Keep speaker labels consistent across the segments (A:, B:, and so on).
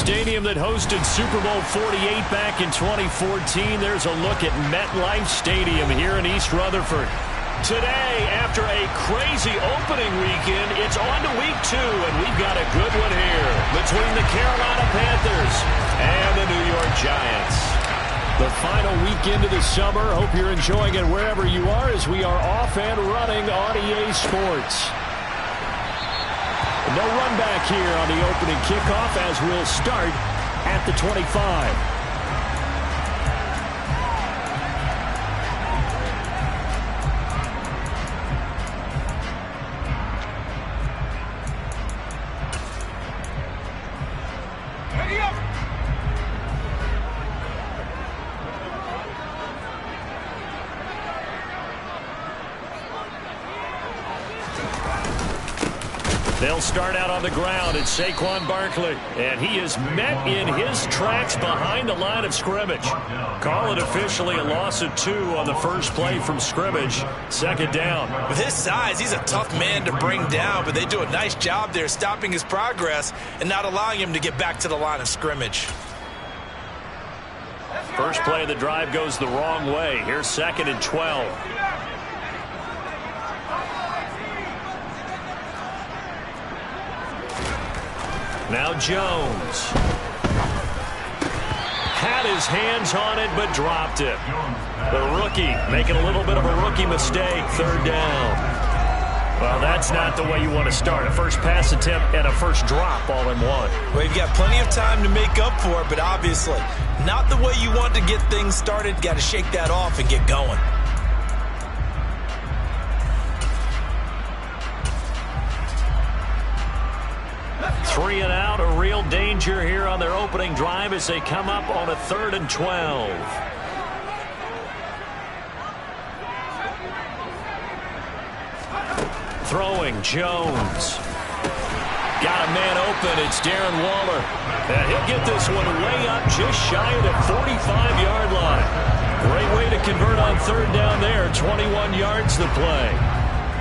A: stadium that hosted Super Bowl 48 back in 2014. There's a look at MetLife Stadium here in East Rutherford. Today, after a crazy opening weekend, it's on to week 2, and we've got a good one here between the Carolina Panthers and the New York Giants. The final weekend of the summer. Hope you're enjoying it wherever you are as we are off and running on EA Sports. No run back here on the opening kickoff as we'll start at the 25. They'll start out on the ground. It's Saquon Barkley, and he is met in his tracks behind the line of scrimmage. Call it officially a loss of 2 on the first play from scrimmage. Second down.
B: With his size, he's a tough man to bring down, but they do a nice job there stopping his progress and not allowing him to get back to the line of scrimmage.
A: First play of the drive goes the wrong way. Here's 2nd and 12. Now Jones. Had his hands on it, but dropped it. The rookie making a little bit of a rookie mistake. Third down. Well, that's not the way you want to start. A first pass attempt and a first drop all in one.
B: Well, you've got plenty of time to make up for it, but obviously not the way you want to get things started. Got to shake that off and get going.
A: Three and out, a real danger here on their opening drive as they come up on a 3rd and 12. Throwing, Jones. Got a man open, it's Darren Waller. And he'll get this one way up just shy of the 45-yard line. Great way to convert on 3rd down there, 21 yards the play.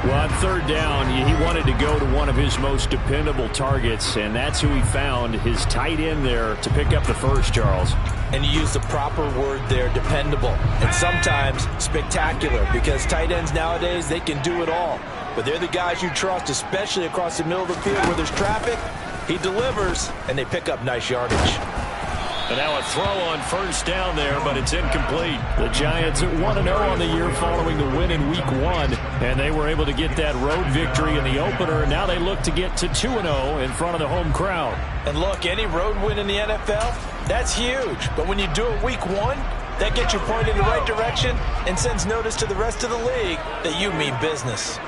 A: Well, on 3rd down, he wanted to go to one of his most dependable targets, and that's who he found, his tight end there, to pick up the first, Charles.
B: And you use the proper word there, dependable, and sometimes spectacular, because tight ends nowadays, they can do it all. But they're the guys you trust, especially across the middle of the field where there's traffic. He delivers, and they pick up nice yardage.
A: And now a throw on 1st down there, but it's incomplete. The Giants at 1-0 on the year following the win in Week 1, and they were able to get that road victory in the opener, and now they look to get to 2-0 in front of the home crowd.
B: And look, any road win in the NFL, that's huge. But when you do it Week 1, that gets you pointed in the right direction and sends notice to the rest of the league that you mean business.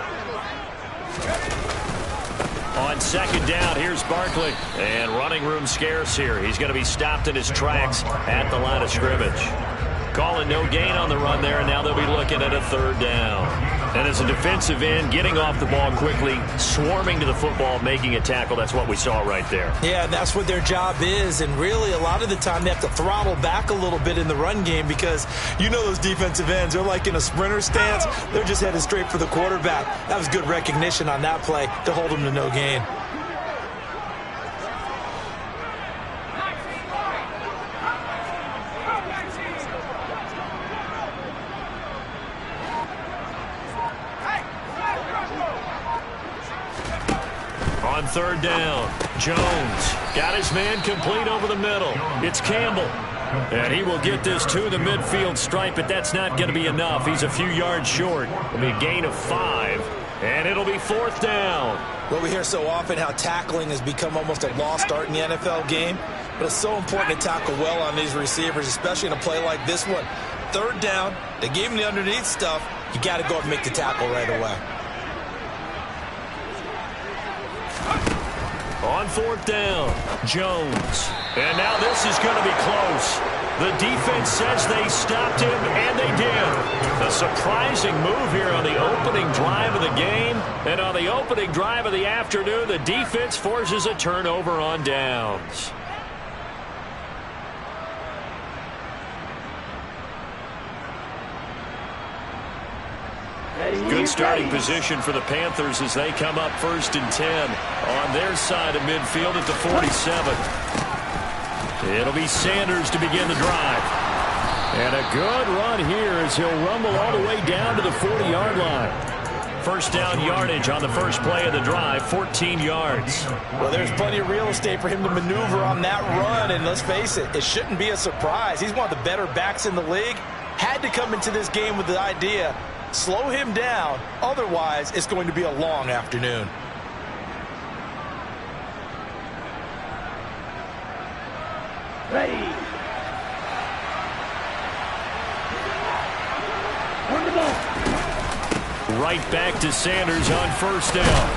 A: On 2nd down, here's Barkley. And running room scarce here. He's going to be stopped in his tracks at the line of scrimmage. Calling no gain on the run there, and now they'll be looking at a 3rd down. And as a defensive end, getting off the ball quickly, swarming to the football, making a tackle, that's what we saw right there.
B: Yeah, that's what their job is, and really a lot of the time they have to throttle back a little bit in the run game because you know those defensive ends, they're like in a sprinter stance. They're just headed straight for the quarterback. That was good recognition on that play to hold them to no gain.
A: On 3rd down, Jones got his man complete over the middle. It's Campbell. And he will get this to the midfield stripe, but that's not going to be enough. He's a few yards short. It'll be a gain of 5, and it'll be 4th down.
B: Well, we hear so often how tackling has become almost a lost art in the NFL game, but it's so important to tackle well on these receivers, especially in a play like this one. 3rd down, they gave him the underneath stuff. You got to go and make the tackle right away.
A: On 4th down, Jones. And now this is going to be close. The defense says they stopped him, and they did. A surprising move here on the opening drive of the game. And on the opening drive of the afternoon, the defense forces a turnover on downs. Good starting position for the Panthers as they come up 1st and 10 on their side of midfield at the 47. It'll be Sanders to begin the drive. And a good run here as he'll rumble all the way down to the 40-yard line. First down yardage on the first play of the drive, 14 yards.
B: Well, there's plenty of real estate for him to maneuver on that run, and let's face it, it shouldn't be a surprise. He's one of the better backs in the league. Had to come into this game with the idea, slow him down, otherwise it's going to be a long afternoon.
C: Ready.
A: Right back to Sanders on first down.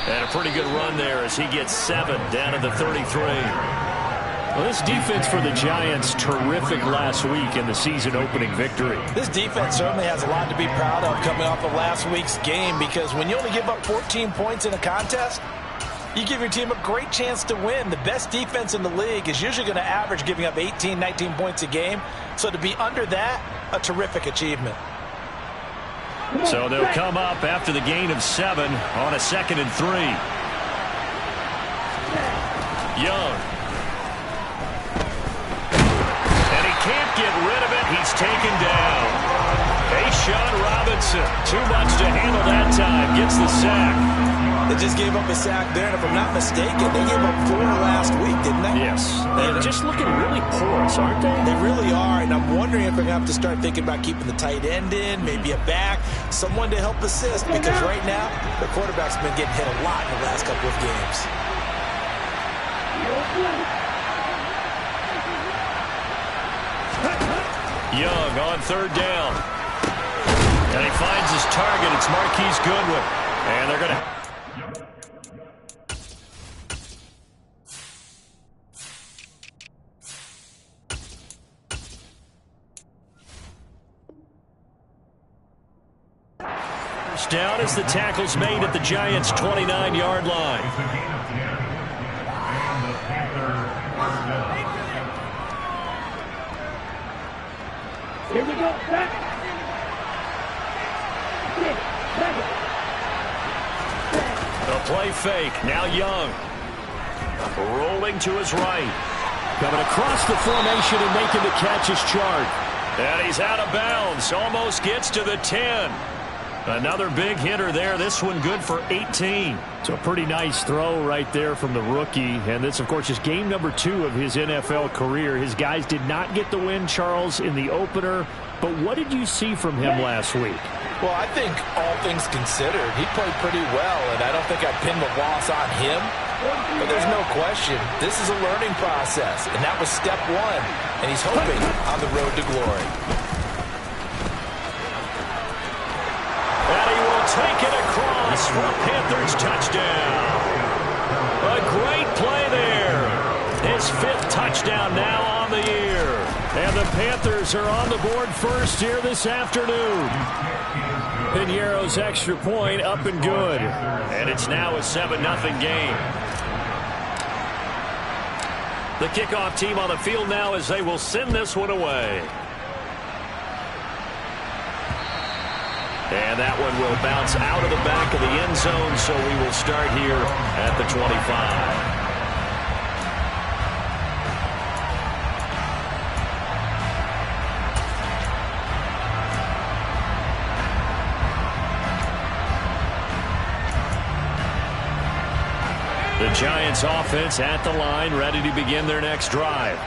A: And a pretty good run there as he gets 7 down to the 33. Well, this defense for the Giants, terrific last week in the season-opening victory.
B: This defense certainly has a lot to be proud of coming off of last week's game, because when you only give up 14 points in a contest, you give your team a great chance to win. The best defense in the league is usually going to average giving up 18, 19 points a game. So to be under that, a terrific achievement.
A: So they'll come up after the gain of 7 on a 2nd and 3. Young. And he can't get rid of it. He's taken down. Sean Robinson, too much to handle that time, gets the sack.
B: They just gave up a sack there, and if I'm not mistaken, they gave up 4 last week, didn't they?
A: Yes. They're just looking really porous, aren't they?
B: They really are, and I'm wondering if they're going to have to start thinking about keeping the tight end in, maybe a back, someone to help assist, because right now, the quarterback's been getting hit a lot in the last couple of games.
A: Young on 3rd down. And he finds his target. It's Marquise Goodwin. And they're going to... First down as the tackle's made at the Giants' 29-yard line.
C: Here we go. Back.
A: The play fake. Now Young. Rolling to his right. Coming across the formation and making the catch is Chark. And he's out of bounds. Almost gets to the 10. Another big hitter there. This one good for 18. So a pretty nice throw right there from the rookie. And this, of course, is game number 2 of his NFL career. His guys did not get the win, Charles, in the opener. But what did you see from him last week?
B: Well, I think all things considered, he played pretty well, and I don't think I'd pin the loss on him. But there's no question, this is a learning process, and that was step 1, and he's hoping on the road to glory.
A: And he will take it across for a Panthers touchdown. A great play there. His 5th touchdown now on the year. And the Panthers are on the board first here this afternoon. Piñeiro's extra point up and good. And it's now a 7-0 game. The kickoff team on the field now as they will send this one away. And that one will bounce out of the back of the end zone, so we will start here at the 25. The Giants offense at the line, ready to begin their next drive.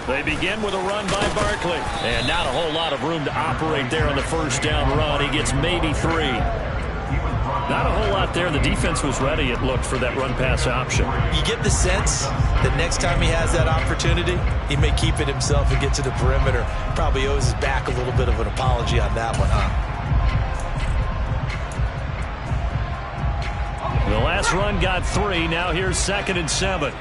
A: They begin with a run by Barkley. And not a whole lot of room to operate there on the first down run. He gets maybe 3. Not a whole lot there. The defense was ready, it looked, for that run-pass option.
B: You get the sense that next time he has that opportunity, he may keep it himself and get to the perimeter. Probably owes his back a little bit of an apology on that one, huh?
A: The last run got 3. Now here's 2nd and 7.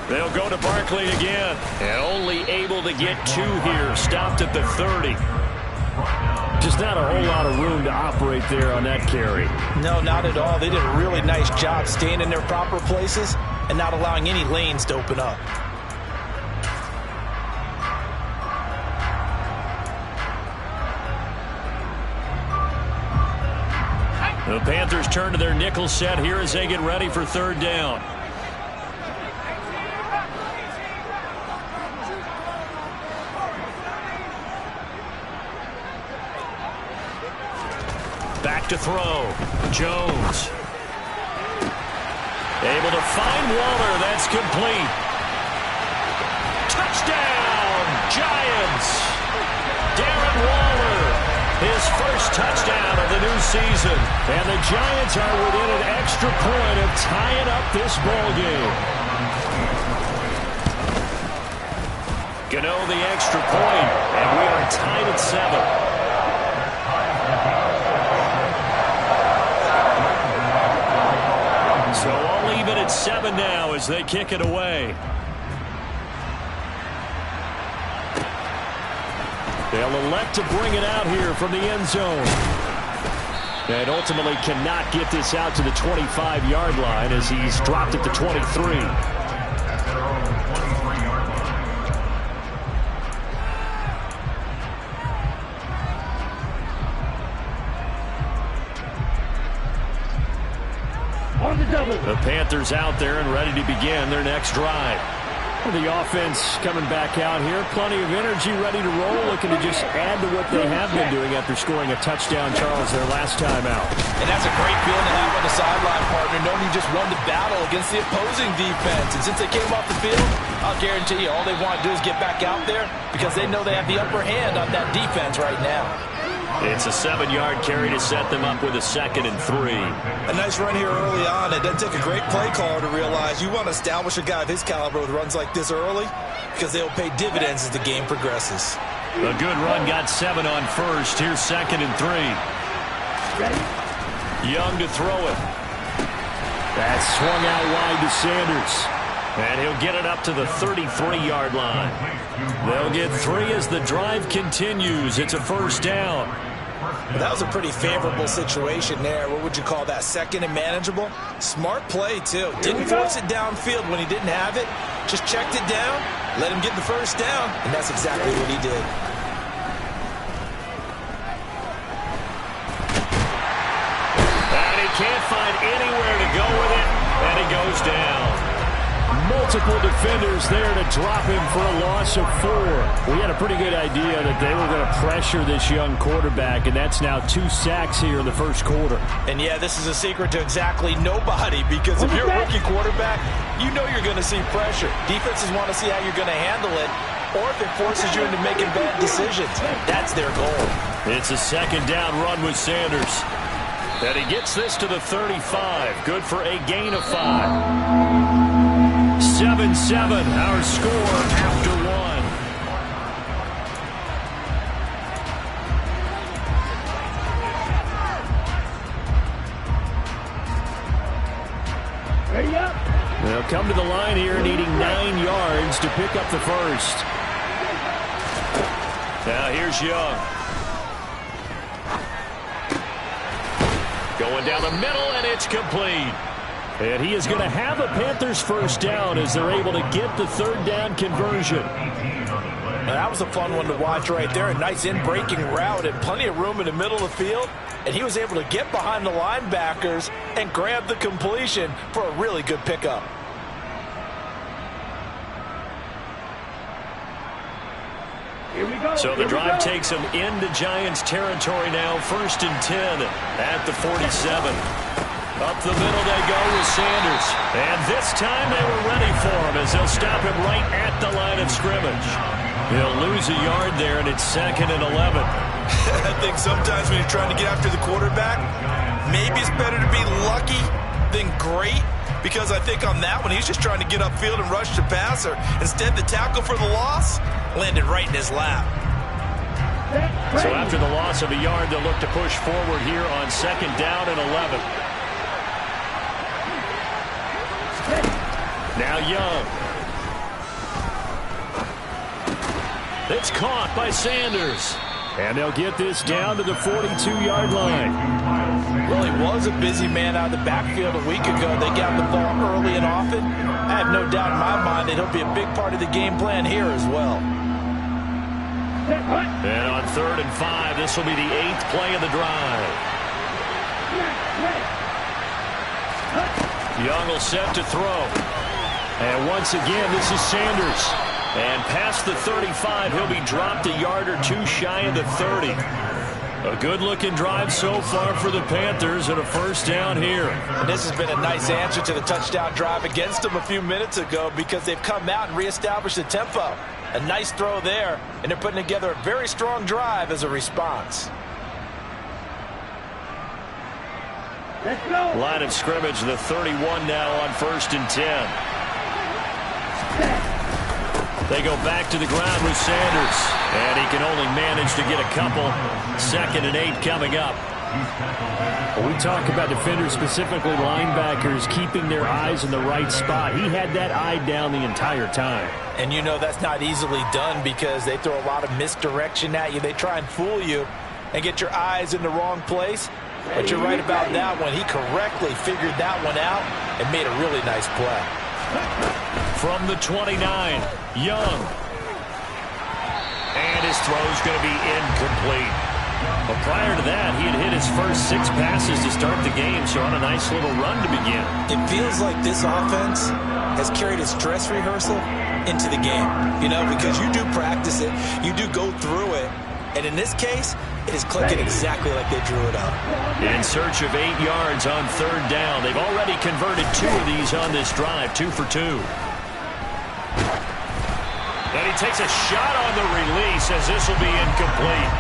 A: They'll go to Barkley again. And only able to get 2 here. Stopped at the 30. Just not a whole lot of room to operate there on that carry.
B: No, not at all. They did a really nice job staying in their proper places and not allowing any lanes to open up.
A: The Panthers turn to their nickel set here as they get ready for third down. Back to throw. Jones. Able to find Waller. That's complete. Touchdown, Giants. Darren Waller, his first touchdown of the new season. And the Giants are within an extra point of tying up this ball game. Gano the extra point, and we are tied at 7. So all even at 7 now as they kick it away. They'll elect to bring it out here from the end zone. And ultimately cannot get this out to the 25-yard line as he's dropped at the 23. The Panthers out there and ready to begin their next drive. The offense coming back out here. Plenty of energy, ready to roll, looking to just add to what they have been doing after scoring a touchdown, Charles, their last time out.
B: And that's a great feeling to have on the sideline, partner, knowing you just won the battle against the opposing defense. And since they came off the field, I'll guarantee you all they want to do is get back out there because they know they have the upper hand on that defense right now.
A: It's a 7-yard carry to set them up with a 2nd and 3.
B: A nice run here early on. It doesn't take a great play caller to realize you want to establish a guy of his caliber with runs like this early because they'll pay dividends as the game progresses.
A: A good run, got 7 on first. Here's 2nd and 3. Young to throw it. That's swung out wide to Sanders. And he'll get it up to the 33-yard line. They'll get 3 as the drive continues. It's a first down.
B: Well, that was a pretty favorable situation there. What would you call that? 2nd and manageable? Smart play, too. Didn't force it downfield when he didn't have it. Just checked it down, let him get the first down, and that's exactly what he did.
A: And he can't find anywhere to go with it, and he goes down. Multiple defenders there to drop him for a loss of 4. We had a pretty good idea that they were going to pressure this young quarterback, and that's now 2 sacks here in the first quarter.
B: And yeah, this is a secret to exactly nobody, because if you're a rookie quarterback, you know you're going to see pressure. Defenses want to see how you're going to handle it, or if it forces you into making bad decisions. That's their goal.
A: It's a 2nd down run with Sanders. And he gets this to the 35. Good for a gain of 5. 7-7, our score after 1.
C: Ready up.
A: They'll come to the line here needing 9 yards to pick up the first. Now here's Young. Going down the middle, and it's complete. And he is going to have a Panthers first down as they're able to get the 3rd down conversion.
B: Now, that was a fun one to watch right there. A nice in-breaking route and plenty of room in the middle of the field. And he was able to get behind the linebackers and grab the completion for a really good pickup.
C: Here we go.
A: So the drive takes them into Giants territory now. 1st and 10 at the 47. Up the middle they go with Sanders. And this time they were ready for him as they'll stop him right at the line of scrimmage. He'll lose a yard there, and it's 2nd and 11.
B: I think sometimes when you're trying to get after the quarterback, maybe it's better to be lucky than great. Because I think on that one, he's just trying to get upfield and rush the passer. Instead, the tackle for the loss landed right in his lap.
A: So after the loss of a yard, they'll look to push forward here on 2nd down and 11. Now Young. It's caught by Sanders. And they'll get this down to the 42-yard line.
B: Well, he was a busy man out of the backfield a week ago. They got the ball early and often. I have no doubt in my mind that he'll be a big part of the game plan here as well.
A: And on 3rd and 5, this will be the 8th play of the drive. Young will set to throw. And once again, this is Sanders. And past the 35, he'll be dropped a yard or two shy of the 30. A good-looking drive so far for the Panthers and a first down here.
B: And this has been a nice answer to the touchdown drive against them a few minutes ago because they've come out and reestablished the tempo. A nice throw there, and they're putting together a very strong drive as a response.
C: Let's go.
A: Line of scrimmage, the 31 now on 1st and 10. They go back to the ground with Sanders, and he can only manage to get a couple. 2nd and 8 coming up.
D: Well, we talk about defenders, specifically linebackers, keeping their eyes in the right spot. He had that eye down the entire time.
B: And you know that's not easily done because they throw a lot of misdirection at you. They try and fool you and get your eyes in the wrong place. But you're right about that one. He correctly figured that one out and made a really nice play.
A: From the 29, Young. And his throw's going to be incomplete. But prior to that, he had hit his first 6 passes to start the game, so on a nice little run to begin.
E: It feels like this offense has carried its dress rehearsal into the game, you know, because you do practice it, you do go through it, and in this case, it is clicking exactly like they drew it up.
A: In search of 8 yards on 3rd down. They've already converted 2 of these on this drive, 2 for 2. And he takes a shot on the release as this will be incomplete.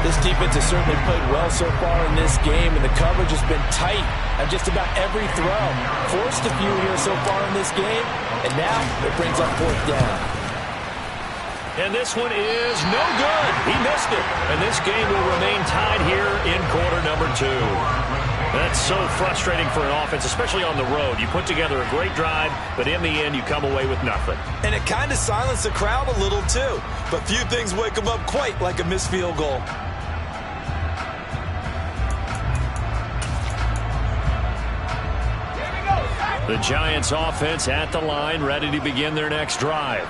B: This defense has certainly played well so far in this game, and the coverage has been tight on just about every throw. Forced a few here so far in this game, and now it brings up 4th down.
A: And this one is no good. He missed it. And this game will remain tied here in quarter number 2. That's so frustrating for an offense, especially on the road. You put together a great drive, but in the end, you come away with nothing.
E: And it kind of silenced the crowd a little, too. But few things wake them up quite like a missed field goal.
A: The Giants offense at the line, ready to begin their next drive.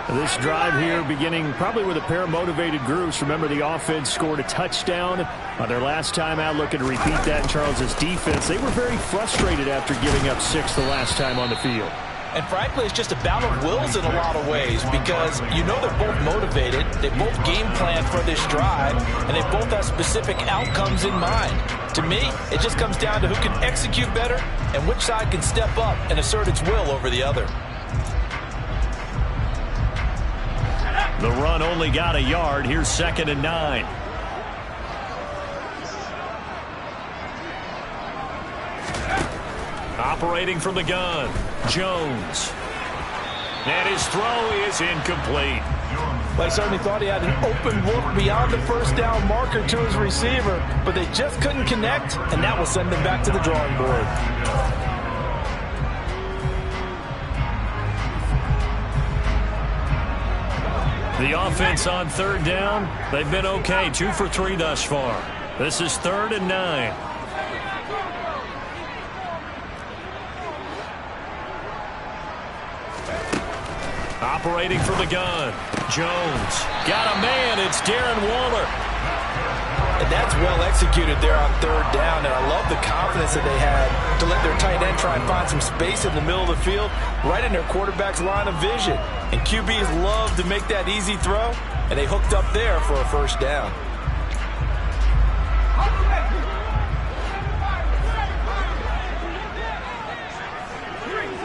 D: This drive here beginning probably with a pair of motivated groups. Remember, the offense scored a touchdown on their last time out, looking to repeat that in Charles's defense. They were very frustrated after giving up 6 the last time on the field.
B: And frankly, it's just a battle of wills in a lot of ways because you know they're both motivated, they both game plan for this drive, and they both have specific outcomes in mind. To me, it just comes down to who can execute better and which side can step up and assert its will over the other.
A: The run only got a yard. Here's 2nd and 9. Operating from the gun, Jones. And his throw is incomplete.
B: Well, he certainly thought he had an open look beyond the 1st down marker to his receiver, but they just couldn't connect, and that will send them back to the drawing board.
A: The offense on 3rd down, they've been okay. 2 for 3 thus far. This is 3rd and 9. Operating from the gun, Jones. Got a man, it's Darren Waller.
B: And that's well executed there on 3rd down, and I love the confidence that they had to let their tight end try and find some space in the middle of the field, right in their quarterback's line of vision. And QBs love to make that easy throw, and they hooked up there for a 1st down.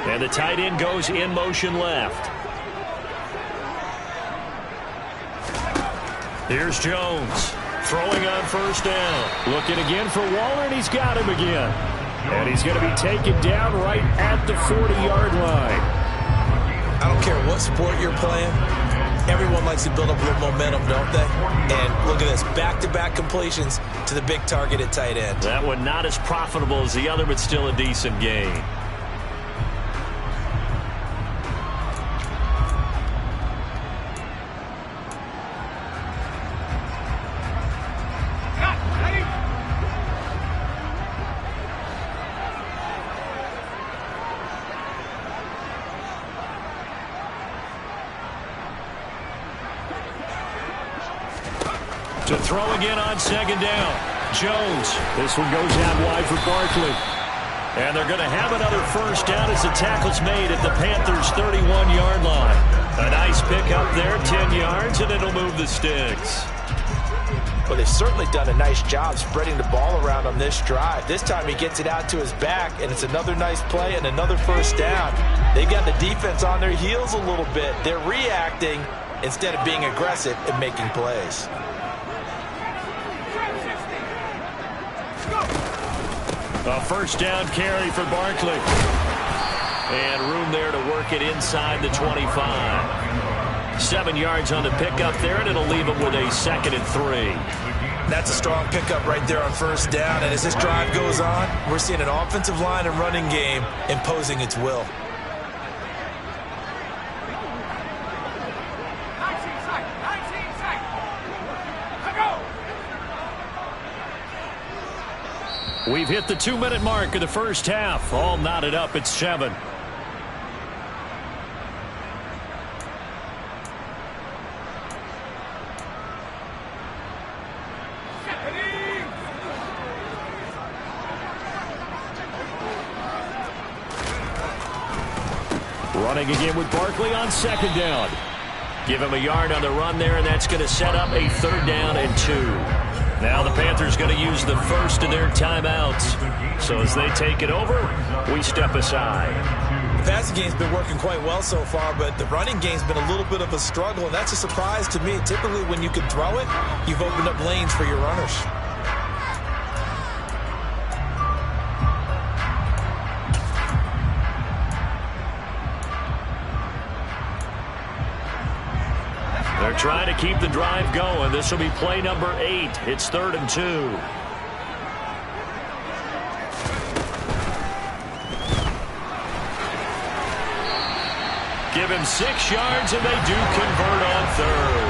A: And the tight end goes in motion left. Here's Jones. Throwing on 1st down. Looking again for Waller, and he's got him again. And he's going to be taken down right at the 40-yard line.
E: I don't care what sport you're playing. Everyone likes to build up a little momentum, don't they? And look at this, back-to-back completions to the big target at tight end.
A: That one not as profitable as the other, but still a decent gain. To throw again on 2nd down. Jones.
D: This one goes out wide for Barkley.
A: And they're going to have another first down as the tackle's made at the Panthers' 31-yard line. A nice pickup there, 10 yards, and it'll move the sticks.
B: Well, they've certainly done a nice job spreading the ball around on this drive. This time he gets it out to his back, and it's another nice play and another first down. They got the defense on their heels a little bit. They're reacting instead of being aggressive and making plays.
A: A first down carry for Barkley. And room there to work it inside the 25. 7 yards on the pickup there, and it'll leave him with a 2nd and 3.
B: That's a strong pickup right there on first down. And as this drive goes on, we're seeing an offensive line and running game imposing its will.
A: We've hit the 2-minute mark of the first half. All knotted up at 7. Running again with Barkley on 2nd down. Give him a yard on the run there, and that's going to set up a 3rd down and 2. Now the Panthers going to use the first of their timeouts. So as they take it over, we step aside.
B: The passing game's been working quite well so far, but the running game's been a little bit of a struggle, and that's a surprise to me. Typically when you can throw it, you've opened up lanes for your runners.
A: They're trying to keep the drive going. This will be play number 8. It's 3rd and 2. Give him 6 yards, and they do convert on 3rd.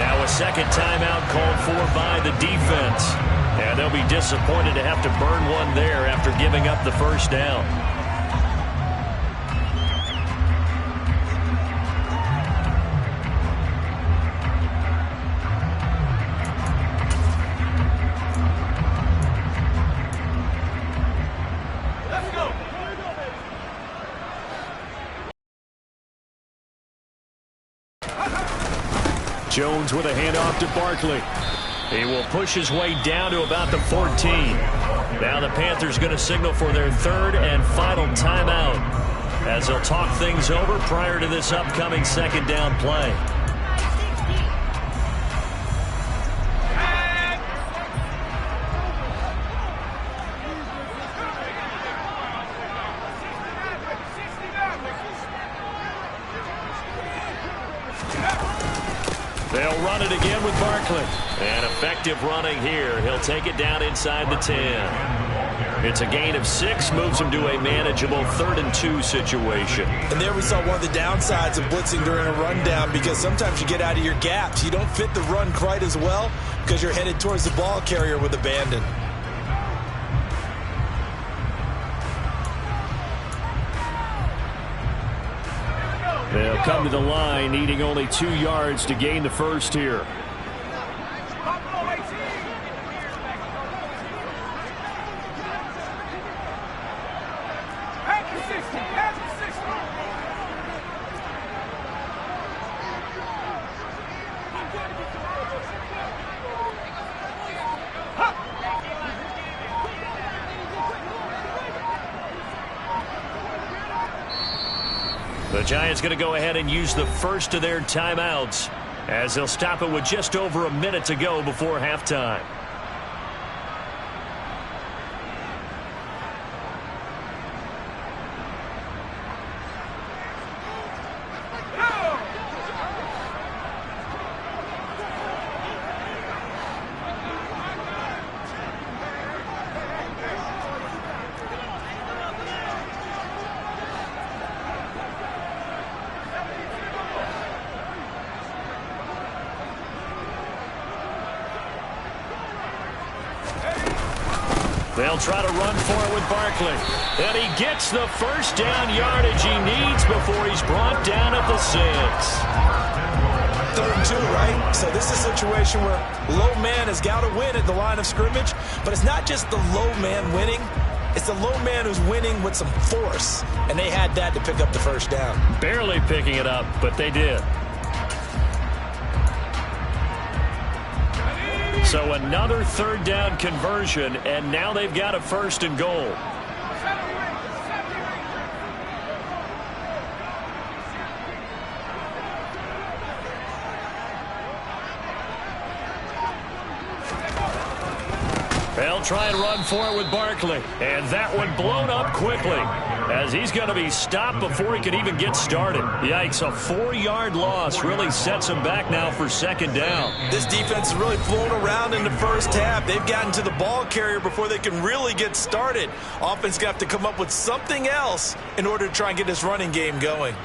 A: Now a 2nd timeout called for by the defense. And they'll be disappointed to have to burn one there after giving up the first down. Jones with a handoff to Barkley. He will push his way down to about the 14. Now the Panthers going to signal for their 3rd and final timeout as they'll talk things over prior to this upcoming 2nd down play. They'll run it again with Barkley. And effective running here. He'll take it down inside the 10. It's a gain of 6, moves him to a manageable 3rd and 2 situation.
B: And there we saw one of the downsides of blitzing during a rundown, because sometimes you get out of your gaps. You don't fit the run quite as well because you're headed towards the ball carrier with abandon.
D: They'll come to the line, needing only 2 yards to gain the first here.
A: The Giants going to go ahead and use the first of their timeouts as they'll stop it with just over a minute to go before halftime. They'll try to run for it with Barkley. And he gets the first down yardage he needs before he's brought down at the 6.
E: 3rd and 2, right? So this is a situation where low man has got to win at the line of scrimmage, but it's not just the low man winning. It's the low man who's winning with some force, and they had that to pick up the first down.
A: Barely picking it up, but they did. So another 3rd down conversion, and now they've got a 1st and goal. They'll try and run for it with Barkley. And that one blown up quickly as he's going to be stopped before he can even get started. Yikes, a 4-yard loss really sets him back now for 2nd down.
E: This defense has really flown around in the first half. They've gotten to the ball carrier before they can really get started. Offense got to have to come up with something else in order to try and get this running game going.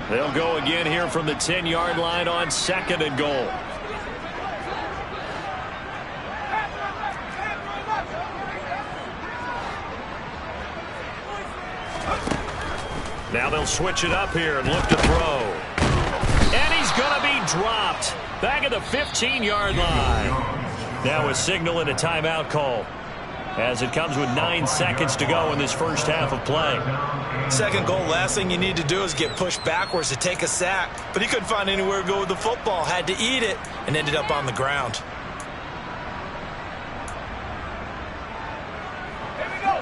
A: They'll go again here from the 10-yard line on 2nd and goal. Now they'll switch it up here and look to throw. And he's going to be dropped back at the 15-yard line. Now a signal and a timeout call, as it comes with 9 seconds to go in this first half of play.
E: 2nd goal, last thing you need to do is get pushed backwards to take a sack. But he couldn't find anywhere to go with the football, had to eat it, and ended up on the ground.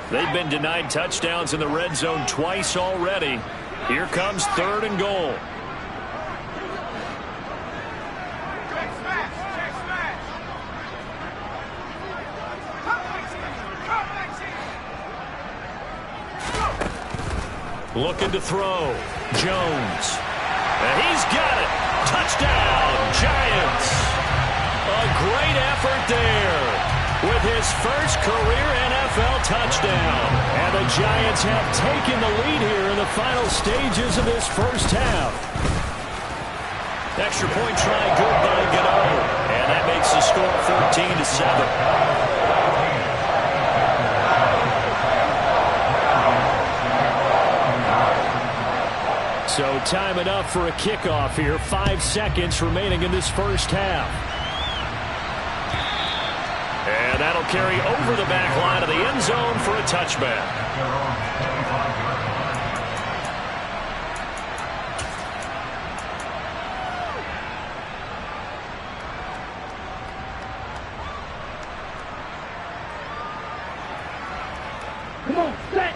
A: They've been denied touchdowns in the red zone twice already. Here comes 3rd and goal. Looking to throw. Jones. And he's got it. Touchdown, Giants. A great effort there with his first career NFL touchdown. And the Giants have taken the lead here in the final stages of this first half. Extra point try good by Gano. And that makes the score 14-7. So time enough for a kickoff here. 5 seconds remaining in this first half. And that'll carry over the back line of the end zone for a touchback.
C: Come on, set.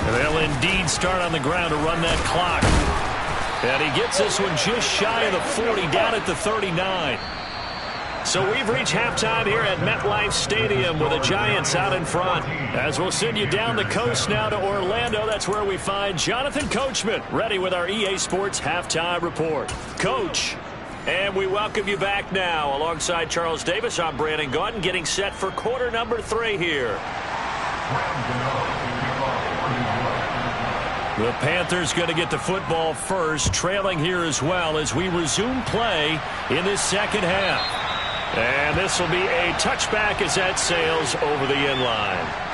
A: And they'll indeed start on the ground to run that clock. And he gets this one just shy of the 40, down at the 39. So we've reached halftime here at MetLife Stadium with the Giants out in front. As we'll send you down the coast now to Orlando, that's where we find Jonathan Coachman ready with our EA Sports Halftime Report. Coach, and we welcome you back now. Alongside Charles Davis, I'm Brandon Gaudin, getting set for quarter number 3 here. The Panthers going to get the football first, trailing here as well as we resume play in this second half. And this will be a touchback as that sails over the end line.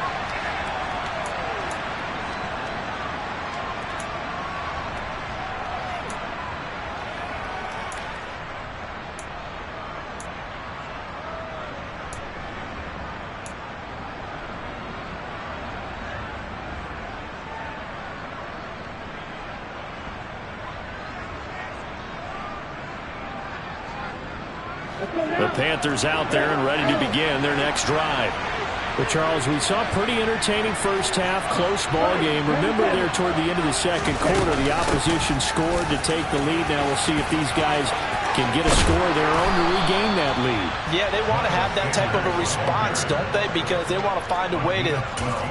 A: The Panthers out there and ready to begin their next drive.
D: Well, Charles, we saw a pretty entertaining first half, close ball game. Remember there toward the end of the second quarter, the opposition scored to take the lead. Now we'll see if these guys can get a score of their own to regain that lead.
E: Yeah, they want to have that type of a response, don't they? Because they want to find a way to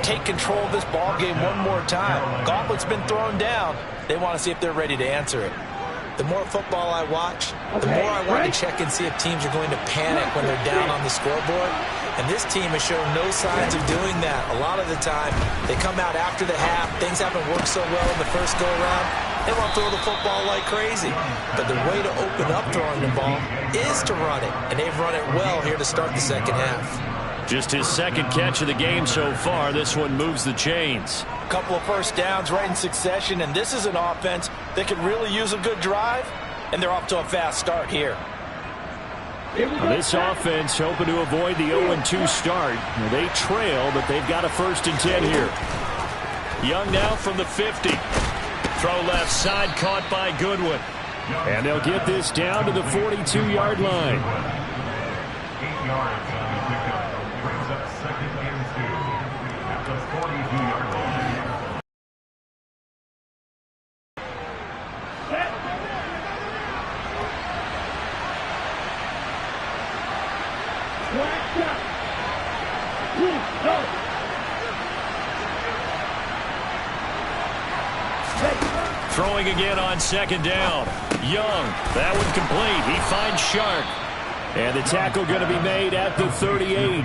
E: take control of this ball game one more time. Gauntlet's been thrown down. They want to see if they're ready to answer it. The more football I watch, the more I want to check and see if teams are going to panic when they're down on the scoreboard. And this team has shown no signs of doing that. A lot of the time, they come out after the half. Things haven't worked so well in the first go-around. They want to throw the football like crazy. But the way to open up throwing the ball is to run it. And they've run it well here to start the second half.
A: Just his second catch of the game so far. This one moves the chains.
B: A couple of first downs right in succession, and this is an offense that could really use a good drive, and they're off to a fast start here.
A: This offense hoping to avoid the 0-2 start. They trail, but they've got a 1st and 10 here. Young now from the 50. Throw left side, caught by Goodwin. And they'll get this down to the 42-yard line.
F: 8 yards on the pickup. Brings up 2nd and 2 at the 42-yard line.
A: Throwing again on 2nd down. Young, that one complete. He finds Shark. And the tackle going to be made at the 38.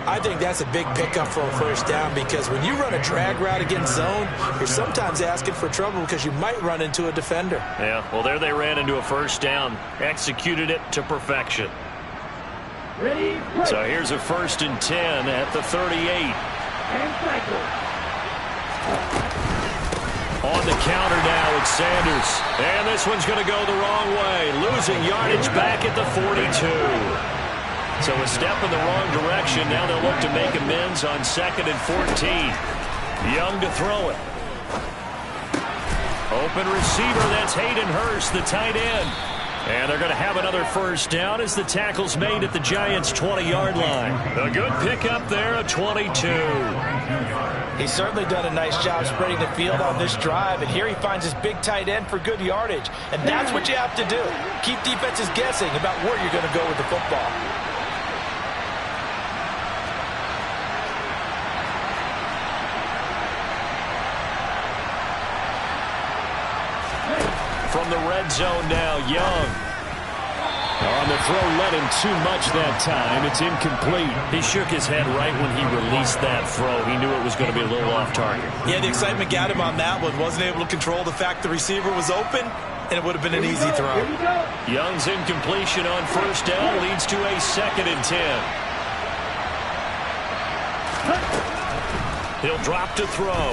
E: I think that's a big pickup for a 1st down because when you run a drag route against zone, you're sometimes asking for trouble because you might run into a defender.
A: Yeah, well, there they ran into a 1st down. Executed it to perfection. So here's a 1st and 10 at the 38. On the counter now, it's Sanders. And this one's going to go the wrong way. Losing yardage back at the 42. So a step in the wrong direction. Now they'll look to make amends on 2nd and 14. Young to throw it. Open receiver, that's Hayden Hurst, the tight end. And they're going to have another 1st down as the tackle's made at the Giants' 20-yard line. A good pickup there, a 22.
B: He's certainly done a nice job spreading the field on this drive, and here he finds his big tight end for good yardage. And that's what you have to do. Keep defenses guessing about where you're going to go with the football.
A: From the red zone now, Young. On the throw, led him too much that time. It's incomplete. He shook his head right when he released that throw. He knew it was going to be a little off target.
E: Yeah, the excitement got him on that one. Wasn't able to control the fact the receiver was open, and it would have been an easy throw.
A: Young's incompletion on 1st down leads to a 2nd and 10. He'll drop to throw.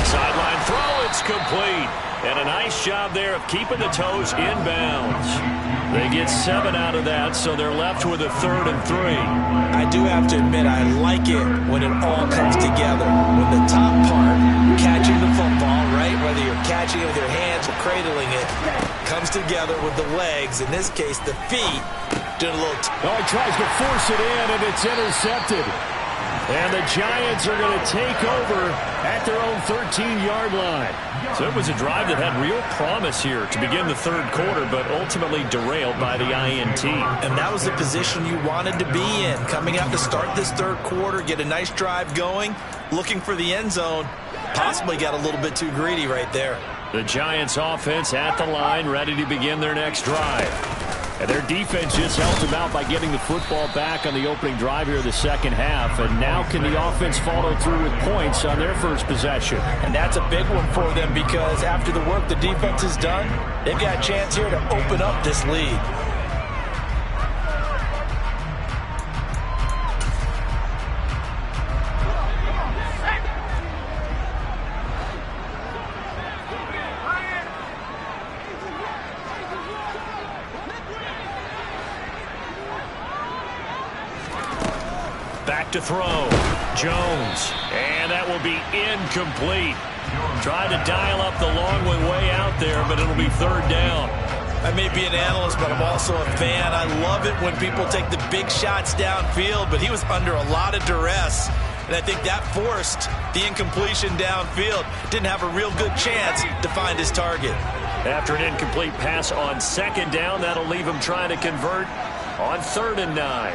A: Sideline throw, it's complete. And a nice job there of keeping the toes inbounds. They get 7 out of that, so they're left with a 3rd and 3.
E: I do have to admit, I like it when it all comes together. When the top part, catching the football, right, whether you're catching it with your hands or cradling it, comes together with the legs, in this case, the feet, doing a little...
A: He tries to force it in, and it's intercepted. And the Giants are going to take over at their own 13-yard line. So it was a drive that had real promise here to begin the 3rd quarter, but ultimately derailed by the INT.
E: And that was the position you wanted to be in. Coming out to start this 3rd quarter, get a nice drive going, looking for the end zone. Possibly got a little bit too greedy right there.
A: The Giants offense at the line, ready to begin their next drive. And their defense just helped them out by getting the football back on the opening drive here in the 2nd half. And now can the offense follow through with points on their first possession?
B: And that's a big one for them because after the work the defense has done, they've got a chance here to open up this lead.
A: Back to throw. Jones. And that will be incomplete. Trying to dial up the long way out there, but it'll be 3rd down.
E: I may be an analyst, but I'm also a fan. I love it when people take the big shots downfield, but he was under a lot of duress. And I think that forced the incompletion downfield. Didn't have a real good chance to find his target.
A: After an incomplete pass on 2nd down, that'll leave him trying to convert on 3rd and 9.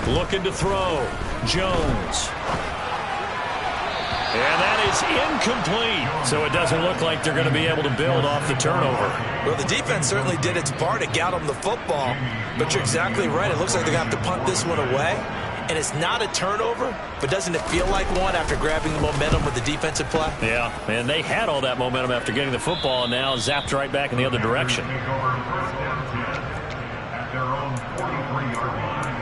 A: Looking to throw. Jones. And that is incomplete. So it doesn't look like they're going to be able to build off the turnover.
E: Well, the defense certainly did its part to get them the football. But you're exactly right. It looks like they're going to have to punt this one away. And it's not a turnover, but doesn't it feel like one after grabbing the momentum with the defensive play?
A: Yeah, and they had all that momentum after getting the football, and now zapped right back in the other direction.
F: Take over first down 10 at their own 43-yard line.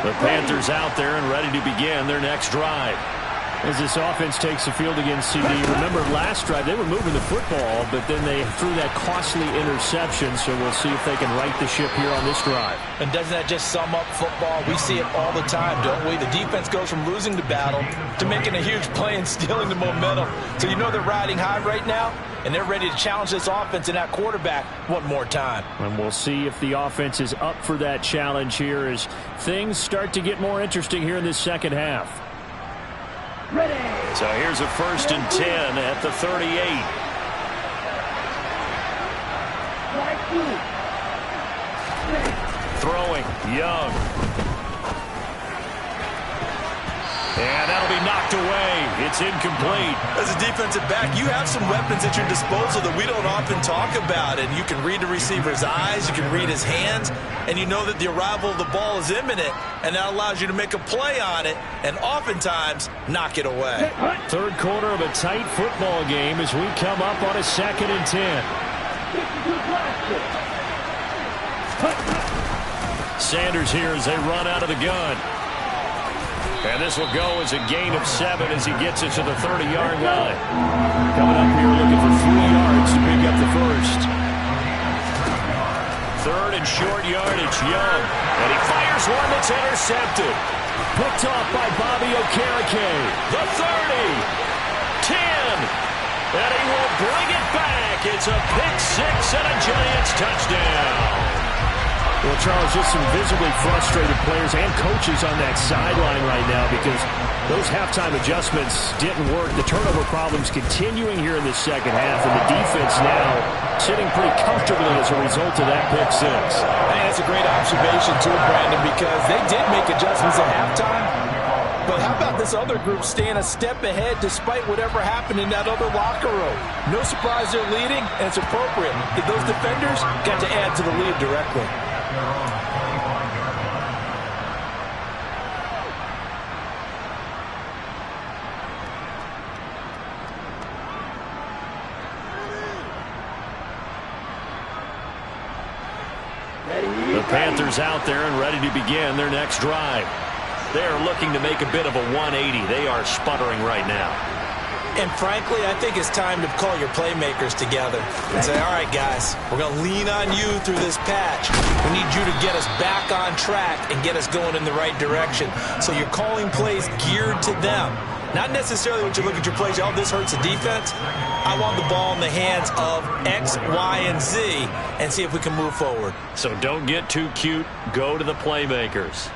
A: The Panthers out there and ready to begin their next drive.
D: As this offense takes the field against CD, remember last drive they were moving the football, but then they threw that costly interception, so we'll see if they can right the ship here on this drive.
E: And doesn't that just sum up football? We see it all the time, don't we? The defense goes from losing the battle to making a huge play and stealing the momentum. So you know they're riding high right now, and they're ready to challenge this offense and that quarterback one more time.
D: And we'll see if the offense is up for that challenge here as things start to get more interesting here in this second half.
C: Ready.
A: So here's a 1st and 10 at the 38. Throwing, Young. And that'll be knocked away. It's incomplete.
E: As a defensive back, you have some weapons at your disposal that we don't often talk about. And you can read the receiver's eyes, you can read his hands, and you know that the arrival of the ball is imminent, and that allows you to make a play on it and oftentimes knock it away.
A: Third quarter of a tight football game as we come up on a 2nd and 10. Sanders here as they run out of the gun. And this will go as a gain of 7 as he gets it to the 30-yard line. Coming up here looking for 3 yards to pick up the first. 3rd and short yardage, Young. And he fires one that's intercepted. Picked off by Bobby Okereke. The 30. 10. And he will bring it back. It's a pick 6 and a Giants touchdown.
D: Well, Charles, just some visibly frustrated players and coaches on that sideline right now because those halftime adjustments didn't work. The turnover problems continuing here in the second half, and the defense now sitting pretty comfortably as a result of that pick 6.
E: And that's a great observation, too, Brandon, because they did make adjustments at halftime. But how about this other group staying a step ahead despite whatever happened in that other locker room? No surprise they're leading, and it's appropriate. Those defenders got to add to the lead directly.
A: The Panthers out there and ready to begin their next drive. They are looking to make a bit of a 180. They are sputtering right now.
E: And frankly, I think it's time to call your playmakers together and say, all right, guys, we're going to lean on you through this patch. We need you to get us back on track and get us going in the right direction. So you're calling plays geared to them. Not necessarily when you look at your plays, oh, this hurts the defense. I want the ball in the hands of X, Y, and Z and see if we can move forward.
A: So don't get too cute. Go to the playmakers.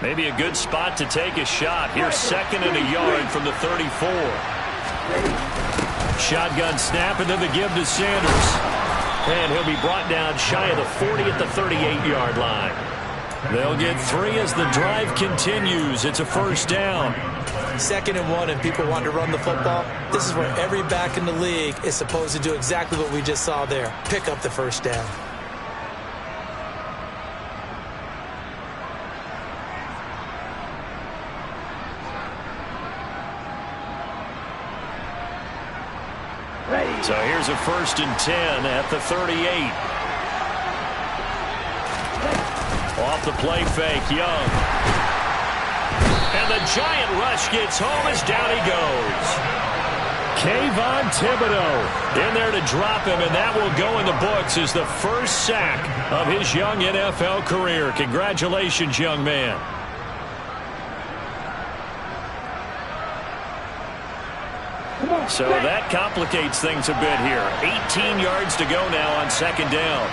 A: Maybe a good spot to take a shot. Here's 2nd and a yard from the 34. Shotgun snap and then the give to Sanders. And he'll be brought down shy of the 40 at the 38-yard line. They'll get 3 as the drive continues. It's a 1st down.
E: 2nd and 1 and people want to run the football. This is where every back in the league is supposed to do exactly what we just saw there. Pick up the 1st down.
A: So here's a 1st and 10 at the 38. Off the play fake, Young. And the giant rush gets home as down he goes. Kayvon Thibodeau in there to drop him, and that will go in the books as the first sack of his young NFL career. Congratulations, young man. So that complicates things a bit here. 18 yards to go now on 2nd down.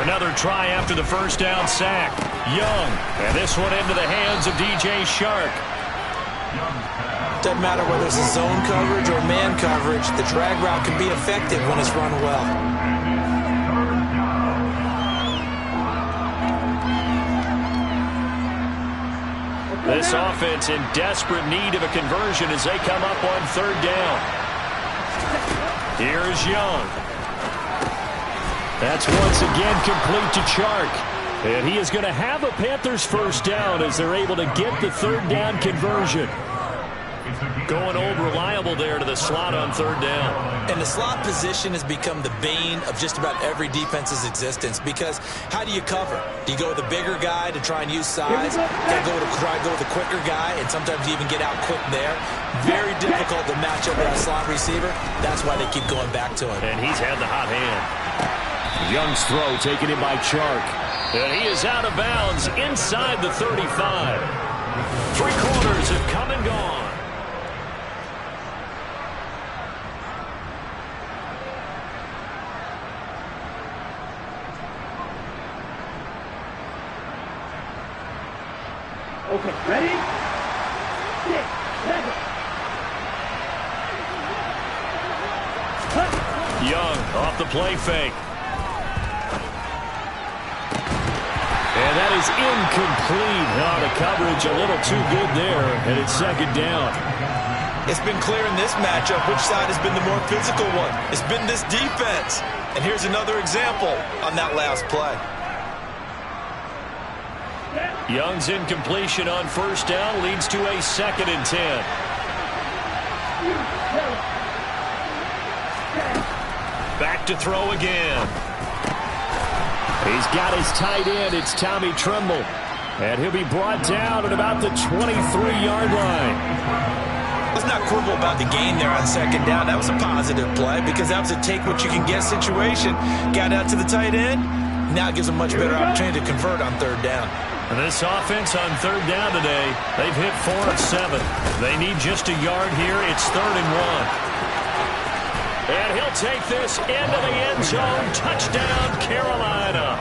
A: Another try after the 1st down sack. Young. And this one into the hands of DJ Shark.
E: Doesn't matter whether it's a zone coverage or man coverage, the drag route can be effective when it's run well.
A: This offense in desperate need of a conversion as they come up on third down. Here's Young. That's once again complete to Chark. And he is going to have a Panthers first down as they're able to get the third down conversion. Going old reliable there to the slot on third down.
E: And the slot position has become the bane of just about every defense's existence, because how do you cover? Do you go with the bigger guy to try and use size? Do you try to go with the quicker guy, and sometimes you even get out quick there? Very difficult to match up with a slot receiver. That's why they keep going back to him.
A: And he's had the hot hand. Young's throw taken in by Chark. And he is out of bounds inside the 35. 3 quarters have come and gone.
C: Okay, ready? 6, 7.
A: Young off the play fake. And that is incomplete. Oh, the coverage a little too good there, and it's second down.
E: It's been clear in this matchup which side has been the more physical one. It's been this defense. And here's another example on that last play.
A: Young's incompletion on first down leads to a 2nd and 10. Back to throw again. He's got his tight end. It's Tommy Tremble. And he'll be brought down at about the 23-yard line.
E: Let's not quibble about the gain there on second down. That was a positive play because that was a take-what-you-can-get situation. Got out to the tight end. Now it gives them much better opportunity to convert on third down.
A: And this offense on third down today, they've hit 4 of 7. They need just a yard here. It's 3rd and 1. And he'll take this into the end zone. Touchdown, Carolina.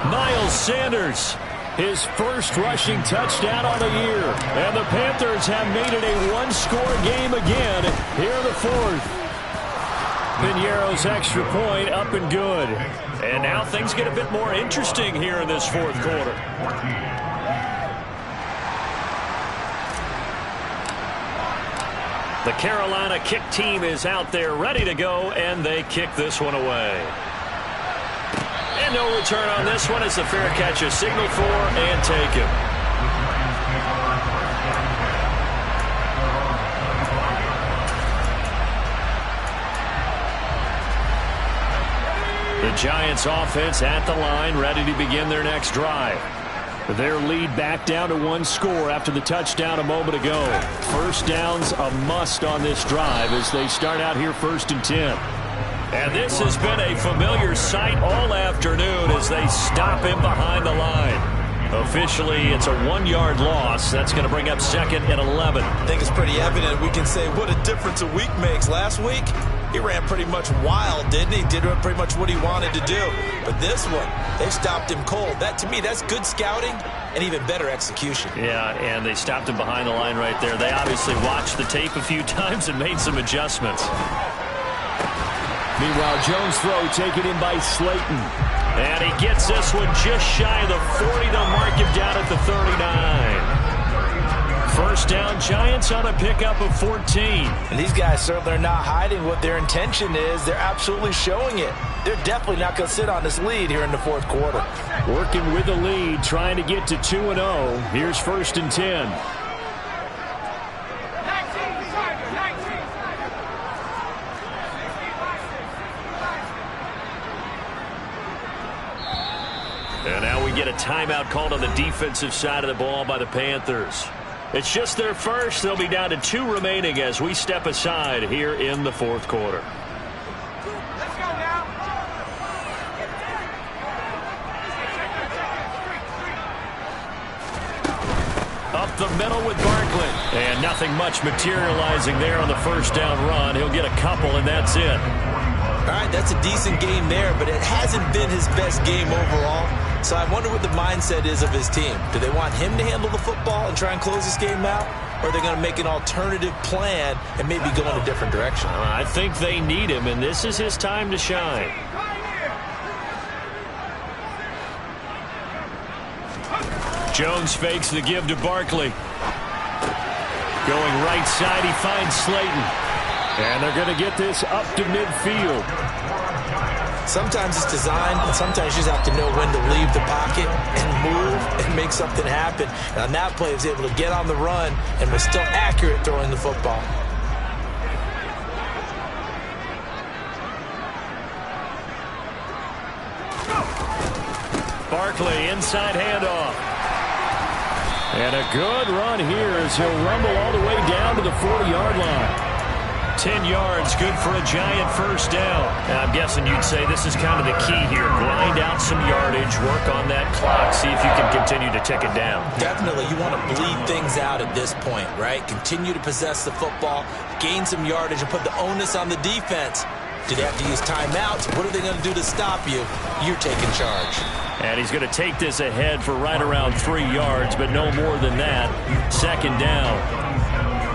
A: Miles Sanders, his first rushing touchdown on the year. And the Panthers have made it a one-score game again here in the 4th. Piñeiro's extra point up and good. And now things get a bit more interesting here in this 4th quarter. The Carolina kick team is out there ready to go, and they kick this one away. And no return on this one as the fair catch is signaled for and taken. The Giants offense at the line, ready to begin their next drive. Their lead back down to 1 score after the touchdown a moment ago. First down's a must on this drive as they start out here 1st and 10. And this has been a familiar sight all afternoon as they stop him behind the line. Officially, it's a 1-yard loss. That's going to bring up 2nd and 11.
E: I think it's pretty evident. We can say what a difference a week makes. Last week, he ran pretty much wild, didn't he? Did pretty much what he wanted to do. But this one, they stopped him cold. That, to me, that's good scouting and even better execution.
A: Yeah, and they stopped him behind the line right there. They obviously watched the tape a few times and made some adjustments. Meanwhile, Jones' throw taken in by Slayton. And he gets this one just shy of the 40. They'll mark him down at the 39. First down, Giants on a pickup of 14.
E: And these guys certainly are not hiding what their intention is. They're absolutely showing it. They're definitely not going to sit on this lead here in the 4th quarter.
A: Working with the lead, trying to get to 2-0. Here's 1st and 10. And now we get a timeout called on the defensive side of the ball by the Panthers. It's just their first. They'll be down to 2 remaining as we step aside here in the 4th quarter.
C: Let's go now.
A: Up the middle with Barkley. And nothing much materializing there on the first down run. He'll get a couple, and that's it.
E: All right, that's a decent game there, but it hasn't been his best game overall. So I wonder what the mindset is of his team. Do they want him to handle the football and try and close this game out? Or are they going to make an alternative plan and maybe go in a different direction?
A: I think they need him, and this is his time to shine. Jones fakes the give to Barkley. Going right side, he finds Slayton. And they're going to get this up to midfield.
E: Sometimes it's designed, and sometimes you just have to know when to leave the pocket and move and make something happen. And on that play, he was able to get on the run and was still accurate throwing the football.
A: Barkley, inside handoff. And a good run here as he'll rumble all the way down to the 40-yard line. 10 yards, good for a giant first down. Now, I'm guessing you'd say this is kind of the key here. Grind out some yardage, work on that clock, see if you can continue to tick it down.
E: Definitely, you want to bleed things out at this point, right? Continue to possess the football, gain some yardage, and put the onus on the defense. Do they have to use timeouts? What are they going to do to stop you? You're taking charge.
A: And he's going to take this ahead for right around 3 yards, but no more than that. Second down.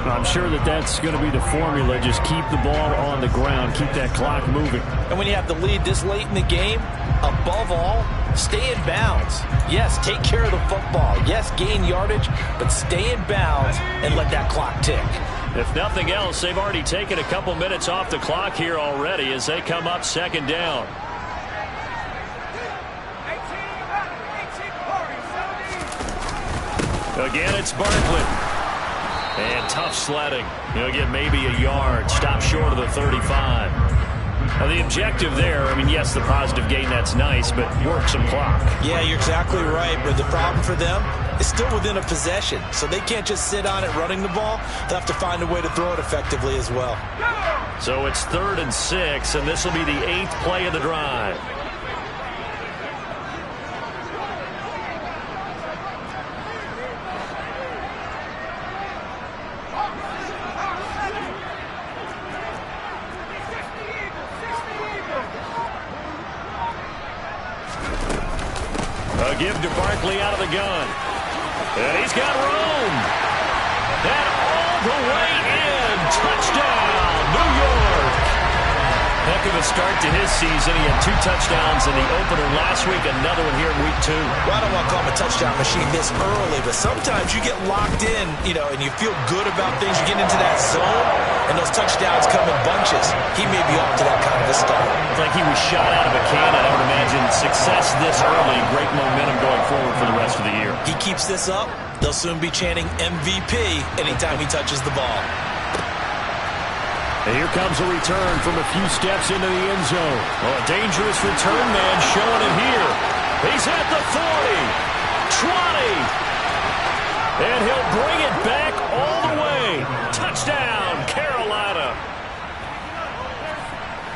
D: I'm sure that that's going to be the formula. Just keep the ball on the ground. Keep that clock moving.
E: And when you have the lead this late in the game, above all, stay in bounds. Yes, take care of the football. Yes, gain yardage, but stay in bounds and let that clock tick.
A: If nothing else, they've already taken a couple minutes off the clock here already as they come up second down. Again, it's Barkley. And tough sledding. He'll get maybe a yard. Stop short of the 35. Now, the objective there, I mean, yes, the positive gain, that's nice, but work some clock.
E: Yeah, you're exactly right. But the problem for them is still within a possession. So they can't just sit on it running the ball. They'll have to find a way to throw it effectively as well.
A: So it's 3rd and 6, and this will be the 8th play of the drive. A give to Barkley out of the gun. And he's got room. And all the way in. Touchdown, New York. Heck of a start to his season. He had 2 touchdowns in the opener last week, another one here in week 2.
E: Well, I don't want to call him a touchdown machine this early, but sometimes you get locked in, and you feel good about things. You get into that zone, and those touchdowns come in bunches. He may be off to that kind of a start.
A: It's like he was shot out of a cannon. I would imagine success this early, great momentum going forward for the rest of the year.
E: He keeps this up, they'll soon be chanting MVP anytime he touches the ball.
A: And here comes a return from a few steps into the end zone. Well, a dangerous return man showing it here. He's at the 40, 20, and he'll bring it back all the way. Touchdown, Carolina.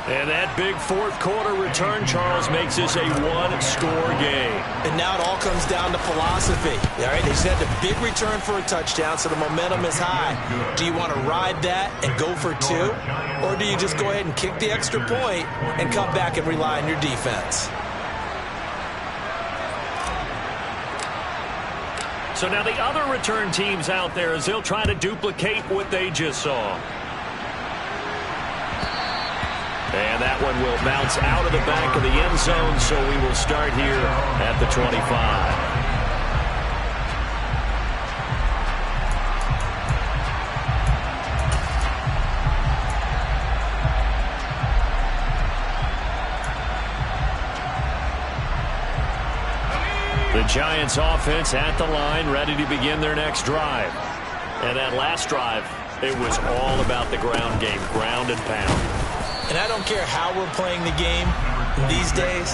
A: And that big fourth-quarter return, Charles, makes this a one-score game.
E: And now it all comes down to philosophy. All right, they just had the big return for a touchdown, so the momentum is high. Do you want to ride that and go for 2? Or do you just go ahead and kick the extra point and come back and rely on your defense?
A: So now the other return teams out there as they'll try to duplicate what they just saw. And that one will bounce out of the back of the end zone, so we will start here at the 25. The Giants offense at the line, ready to begin their next drive. And that last drive, it was all about the ground game, ground and pound.
E: And I don't care how we're playing the game these days,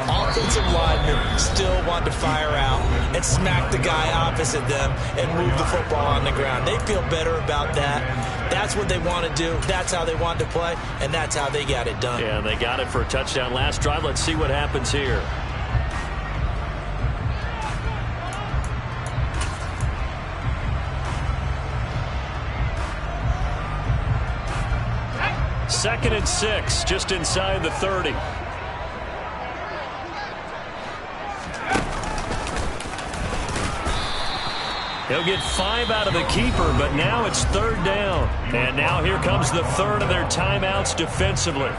E: offensive linemen still want to fire out and smack the guy opposite them and move the football on the ground. They feel better about that. That's what they want to do. That's how they want to play, and that's how they got it done.
A: Yeah, they got it for a touchdown last drive. Let's see what happens here. Second and 6, just inside the 30. He'll get 5 out of the keeper, but now it's 3rd down. And now here comes the 3rd of their timeouts defensively.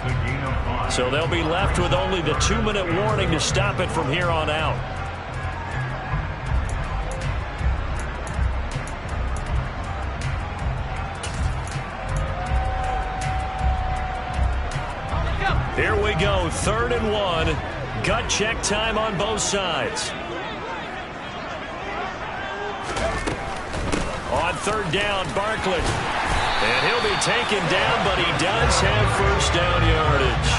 A: So they'll be left with only the 2-minute warning to stop it from here on out. Here we go, 3rd and 1. Gut check time on both sides. On 3rd down, Barkley. And he'll be taken down, but he does have first down yardage.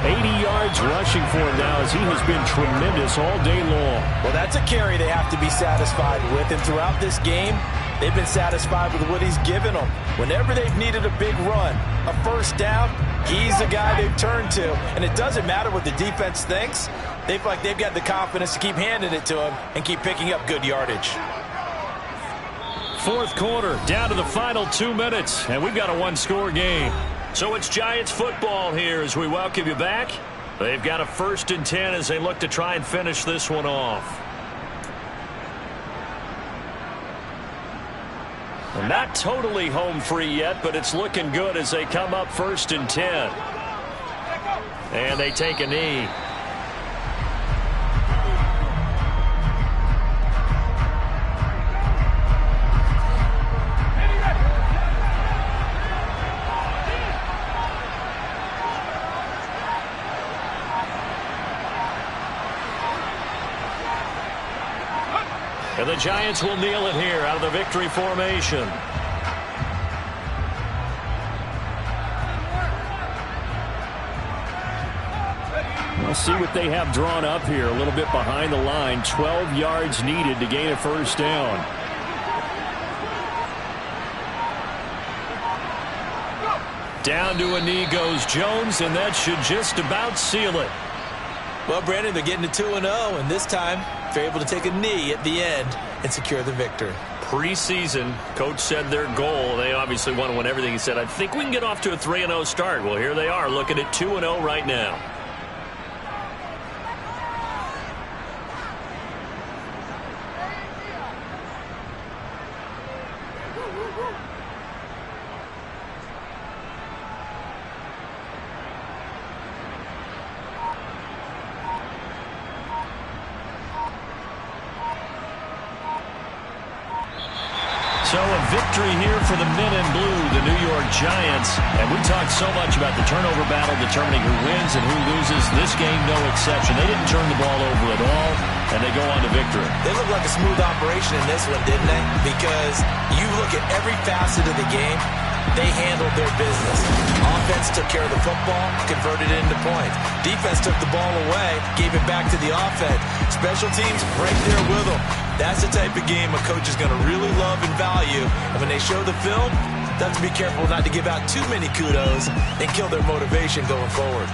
A: 80 yards rushing for him now as he has been tremendous all day long.
B: Well, that's a carry they have to be satisfied with. And throughout this game, they've been satisfied with what he's given them. Whenever they've needed a big run, a first down, he's the guy they've turned to. And it doesn't matter what the defense thinks. They feel like they've got the confidence to keep handing it to him and keep picking up good yardage.
A: 4th quarter, down to the final 2 minutes, and we've got a 1-score game. So it's Giants football here as we welcome you back. They've got a 1st and 10 as they look to try and finish this one off. Well, not totally home free yet, but it's looking good as they come up 1st and 10. And they take a knee. And the Giants will kneel it here out of the victory formation. We'll see what they have drawn up here. A little bit behind the line. 12 yards needed to gain a first down. Down to a knee goes Jones, and that should just about seal it.
B: Well, Brandon, they're getting to 2-0, and this time they're able to take a knee at the end and secure the victory.
A: Preseason, coach said their goal, they obviously want to win everything. He said, I think we can get off to a 3-0 start. Well, here they are looking at 2-0 right now. So a victory here for the men in blue, the New York Giants. And we talked so much about the turnover battle determining who wins and who loses. This game, no exception. They didn't turn the ball over at all, and they go on to victory.
B: They look like a smooth operation in this one, didn't they? Because you look at every facet of the game, they handled their business. Offense took care of the football, converted it into points. Defense took the ball away, gave it back to the offense. Special teams right there with them. That's the type of game a coach is going to really love and value. And when they show the film, they have to be careful not to give out too many kudos and kill their motivation going forward.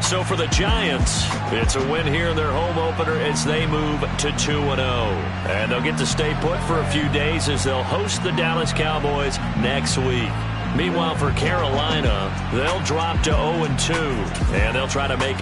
A: So for the Giants, it's a win here in their home opener as they move to 2-0. And they'll get to stay put for a few days as they'll host the Dallas Cowboys next week. Meanwhile, for Carolina, they'll drop to 0-2, and they'll try to make